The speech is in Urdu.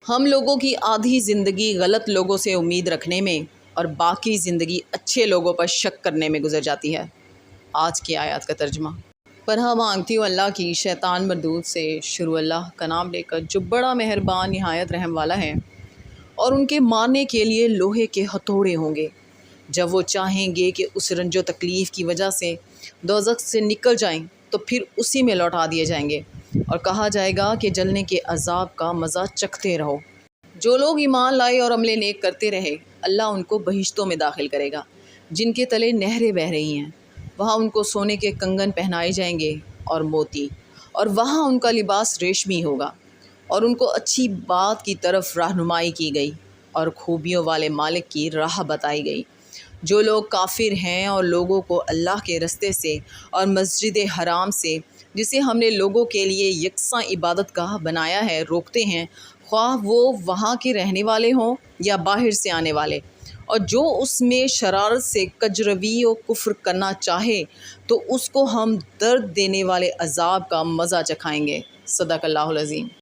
ہم لوگوں کی آدھی زندگی غلط لوگوں سے امید رکھنے میں اور باقی زندگی اچھے لوگوں پر شک کرنے میں گزر جاتی ہے۔ آج کی آیات کا ترجمہ۔ پناہ مانگتی ہوں اللہ کی شیطان مردود سے۔ شروع اللہ کا نام لے کر جو بڑا مہربان نہایت رحم والا ہے۔ اور ان کے مارنے کے لیے لوہے کے ہتھوڑے ہوں گے جب وہ چاہیں گے کہ اس رنج و تکلیف کی وجہ سے دوزخ سے نکل جائیں تو پھر اسی میں لوٹا دیے جائیں گے اور کہا جائے گا کہ جلنے کے عذاب کا مزہ چکھتے رہو۔ جو لوگ ایمان لائے اور عمل نیک کرتے رہے اللہ ان کو بہشتوں میں داخل کرے گا جن کے تلے نہریں بہہ رہی ہیں۔ وہاں ان کو سونے کے کنگن پہنائے جائیں گے اور موتی، اور وہاں ان کا لباس ریشمی ہوگا، اور ان کو اچھی بات کی طرف رہنمائی کی گئی اور خوبیوں والے مالک کی راہ بتائی گئی۔ جو لوگ کافر ہیں اور لوگوں کو اللہ کے رستے سے اور مسجد حرام سے جسے ہم نے لوگوں کے لیے یکساں عبادت گاہ بنایا ہے روکتے ہیں، خواہ وہ وہاں کے رہنے والے ہوں یا باہر سے آنے والے، اور جو اس میں شرارت سے کجروی و کفر کرنا چاہے تو اس کو ہم درد دینے والے عذاب کا مزہ چکھائیں گے۔ صدق اللہ العظیم۔